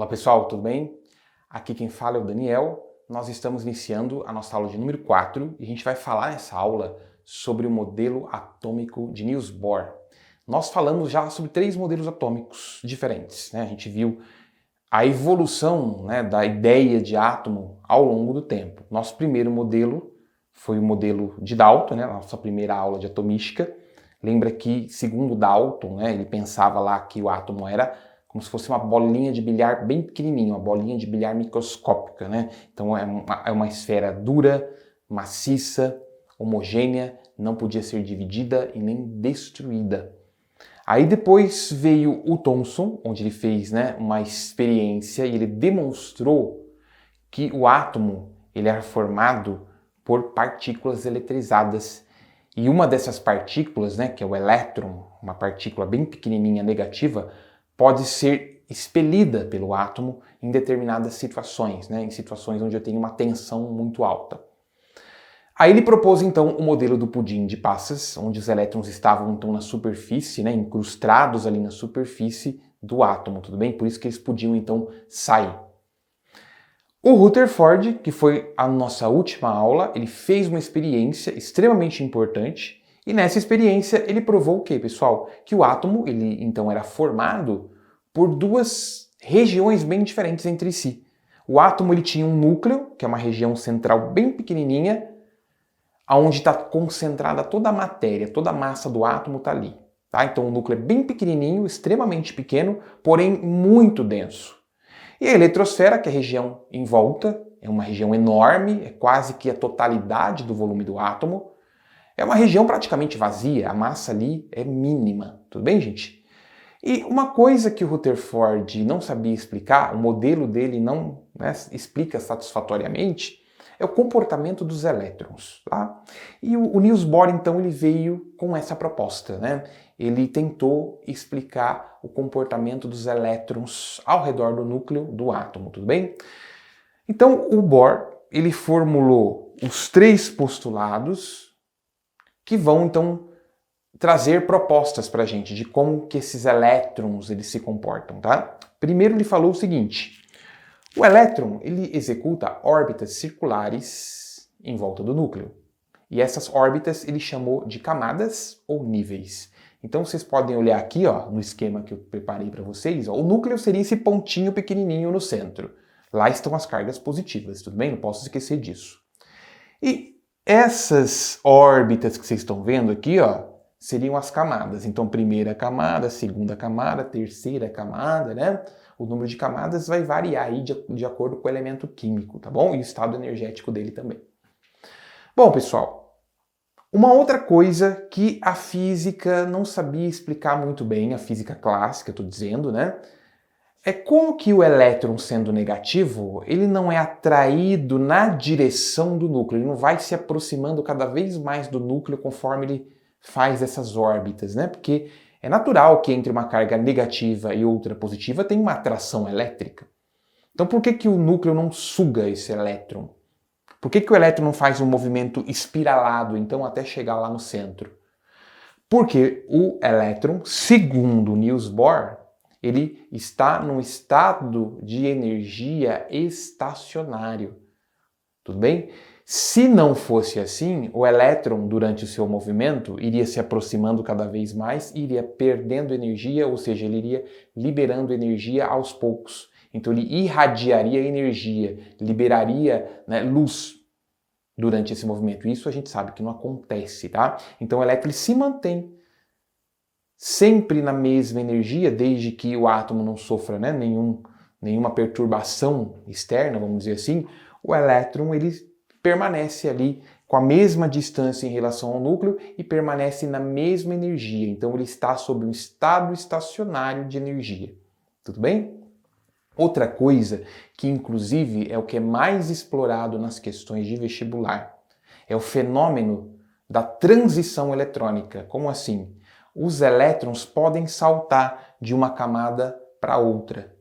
Olá pessoal, tudo bem? Aqui quem fala é o Daniel. Nós estamos iniciando a nossa aula de número 4 e a gente vai falar nessa aula sobre o modelo atômico de Niels Bohr. Nós falamos já sobre 3 modelos atômicos diferentes, né? A gente viu a evolução, né, da ideia de átomo ao longo do tempo. Nosso primeiro modelo foi o modelo de Dalton, né, nossa primeira aula de atomística. Lembra que, segundo Dalton, né, ele pensava lá que o átomo era como se fosse uma bolinha de bilhar bem pequenininha, uma bolinha de bilhar microscópica, né? Então é uma esfera dura, maciça, homogênea, não podia ser dividida e nem destruída. Aí depois veio o Thomson, onde ele fez, né, uma experiência e ele demonstrou que o átomo ele era formado por partículas eletrizadas. E uma dessas partículas, né, que é o elétron, uma partícula bem pequenininha negativa, pode ser expelida pelo átomo em determinadas situações, né, em situações onde eu tenho uma tensão muito alta. Aí ele propôs então o modelo do pudim de passas, onde os elétrons estavam então na superfície, né, incrustados ali na superfície do átomo, tudo bem? Por isso que eles podiam então sair. O Rutherford, que foi a nossa última aula, ele fez uma experiência extremamente importante e nessa experiência ele provou o quê, pessoal? Que o átomo ele então era formado por duas regiões bem diferentes entre si. O átomo ele tinha um núcleo, que é uma região central bem pequenininha, onde está concentrada toda a matéria, toda a massa do átomo está ali. Tá? Então o núcleo é bem pequenininho, extremamente pequeno, porém muito denso. E a eletrosfera, que é a região em volta, é uma região enorme, é quase que a totalidade do volume do átomo. É uma região praticamente vazia, a massa ali é mínima. Tudo bem, gente? E uma coisa que o Rutherford não sabia explicar, o modelo dele não, né, explica satisfatoriamente, é o comportamento dos elétrons. Tá? E o Niels Bohr, então, ele veio com essa proposta, né? Ele tentou explicar o comportamento dos elétrons ao redor do núcleo do átomo, tudo bem? Então, o Bohr, ele formulou os 3 postulados que vão, então, trazer propostas para a gente de como que esses elétrons eles se comportam, tá? Primeiro, ele falou o seguinte: o elétron ele executa órbitas circulares em volta do núcleo. E essas órbitas ele chamou de camadas ou níveis. Então vocês podem olhar aqui, ó, no esquema que eu preparei para vocês, ó, o núcleo seria esse pontinho pequenininho no centro. Lá estão as cargas positivas, tudo bem? Não posso esquecer disso. E essas órbitas que vocês estão vendo aqui, ó, seriam as camadas. Então primeira camada, segunda camada, terceira camada, né? O número de camadas vai variar aí de acordo com o elemento químico, tá bom? E o estado energético dele também. Bom, pessoal, uma outra coisa que a física não sabia explicar muito bem, a física clássica, estou dizendo, né? É como que o elétron, sendo negativo, ele não é atraído na direção do núcleo, ele não vai se aproximando cada vez mais do núcleo conforme ele faz essas órbitas, né? Porque é natural que entre uma carga negativa e outra positiva tem uma atração elétrica. Então por que o núcleo não suga esse elétron? Por que o elétron não faz um movimento espiralado, então, até chegar lá no centro? Porque o elétron, segundo Niels Bohr, ele está num estado de energia estacionário. Tudo bem? Se não fosse assim, o elétron, durante o seu movimento, iria se aproximando cada vez mais, iria perdendo energia, ou seja, ele iria liberando energia aos poucos. Então ele irradiaria energia, liberaria, né, luz durante esse movimento. Isso a gente sabe que não acontece, tá? Então o elétron se mantém sempre na mesma energia, desde que o átomo não sofra, né, nenhuma perturbação externa, vamos dizer assim. O elétron ele permanece ali com a mesma distância em relação ao núcleo e permanece na mesma energia. Então ele está sob um estado estacionário de energia. Tudo bem? Outra coisa que inclusive é o que é mais explorado nas questões de vestibular é o fenômeno da transição eletrônica. Como assim? Os elétrons podem saltar de uma camada para outra,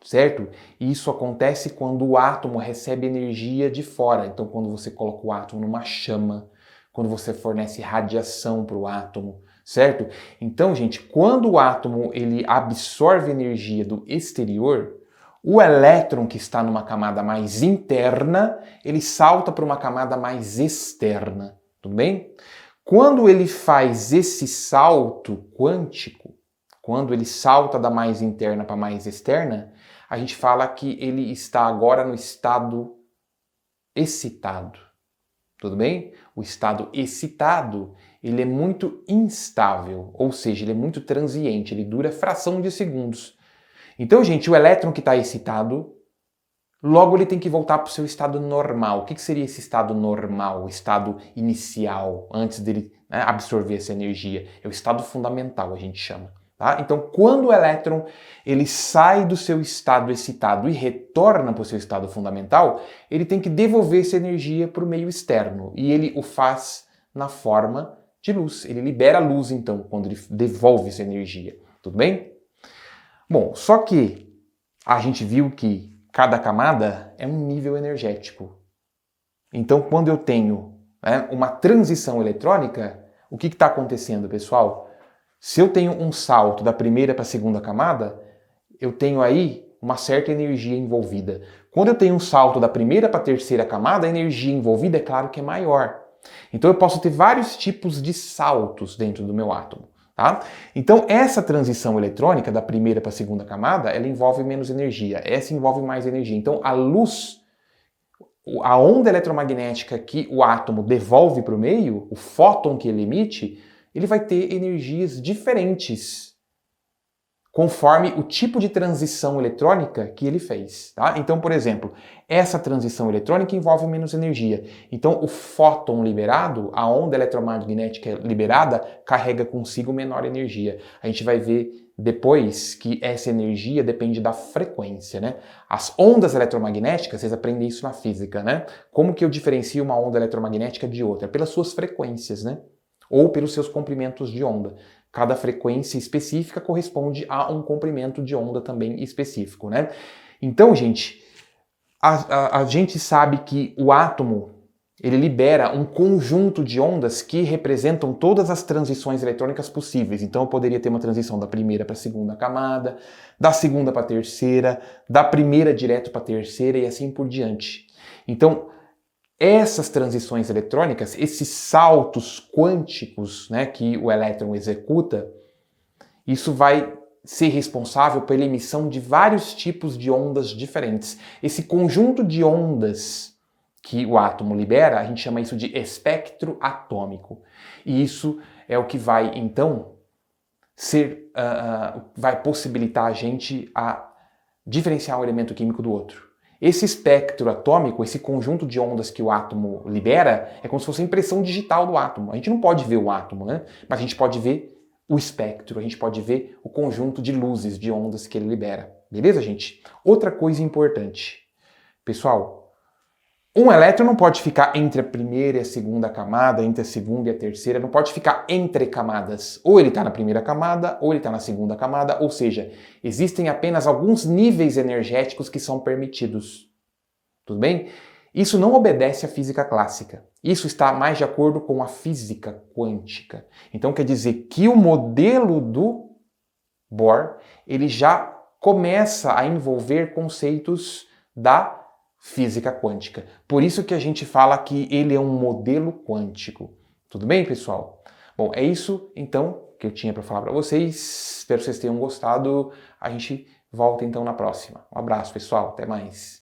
certo? E isso acontece quando o átomo recebe energia de fora. Então, quando você coloca o átomo numa chama, quando você fornece radiação para o átomo, certo? Então, gente, quando o átomo ele absorve energia do exterior, O elétron que está numa camada mais interna, ele salta para uma camada mais externa, tudo bem? Quando ele faz esse salto quântico, quando ele salta da mais interna para mais externa, a gente fala que ele está agora no estado excitado, tudo bem? O estado excitado, ele é muito instável, ou seja, ele é muito transiente, ele dura fração de segundos. Então, gente, o elétron que está excitado, logo ele tem que voltar para o seu estado normal. O que seria esse estado normal, o estado inicial, antes dele, né, absorver essa energia? É o estado fundamental, a gente chama. Tá? Então, quando o elétron ele sai do seu estado excitado e retorna para o seu estado fundamental, ele tem que devolver essa energia para o meio externo. E ele o faz na forma de luz. Ele libera a luz, então, quando ele devolve essa energia. Tudo bem? Bom, só que a gente viu que cada camada é um nível energético. Então, quando eu tenho, né, uma transição eletrônica, o que está acontecendo, pessoal? Se eu tenho um salto da primeira para a segunda camada, eu tenho aí uma certa energia envolvida. Quando eu tenho um salto da primeira para a terceira camada, a energia envolvida é claro que é maior. Então eu posso ter vários tipos de saltos dentro do meu átomo. Tá? Então essa transição eletrônica da primeira para a segunda camada, ela envolve menos energia, essa envolve mais energia. Então a luz, a onda eletromagnética que o átomo devolve para o meio, o fóton que ele emite, ele vai ter energias diferentes conforme o tipo de transição eletrônica que ele fez. Tá? Então, por exemplo, essa transição eletrônica envolve menos energia. Então, o fóton liberado, a onda eletromagnética liberada, carrega consigo menor energia. A gente vai ver depois que essa energia depende da frequência, né? As ondas eletromagnéticas, vocês aprendem isso na física, né? Como que eu diferencio uma onda eletromagnética de outra? Pelas suas frequências, né? Ou pelos seus comprimentos de onda. Cada frequência específica corresponde a um comprimento de onda também específico, né? Então, gente, a gente sabe que o átomo, ele libera um conjunto de ondas que representam todas as transições eletrônicas possíveis. Então, eu poderia ter uma transição da primeira para a segunda camada, da segunda para a terceira, da primeira direto para a terceira e assim por diante. Então, essas transições eletrônicas, esses saltos quânticos, né, que o elétron executa, isso vai ser responsável pela emissão de vários tipos de ondas diferentes. Esse conjunto de ondas que o átomo libera, a gente chama isso de espectro atômico. E isso é o que vai, então, vai possibilitar a gente a diferenciar um elemento químico do outro. Esse espectro atômico, esse conjunto de ondas que o átomo libera, é como se fosse a impressão digital do átomo. A gente não pode ver o átomo, né? Mas a gente pode ver o espectro, a gente pode ver o conjunto de luzes, de ondas que ele libera. Beleza, gente? Outra coisa importante. Pessoal, um elétron não pode ficar entre a primeira e a segunda camada, entre a segunda e a terceira, não pode ficar entre camadas. Ou ele está na primeira camada, ou ele está na segunda camada, ou seja, existem apenas alguns níveis energéticos que são permitidos. Tudo bem? Isso não obedece à física clássica. Isso está mais de acordo com a física quântica. Então quer dizer que o modelo do Bohr, ele já começa a envolver conceitos da física quântica. Por isso que a gente fala que ele é um modelo quântico. Tudo bem, pessoal? Bom, é isso, então, que eu tinha para falar para vocês. Espero que vocês tenham gostado. A gente volta, então, na próxima. Um abraço, pessoal. Até mais.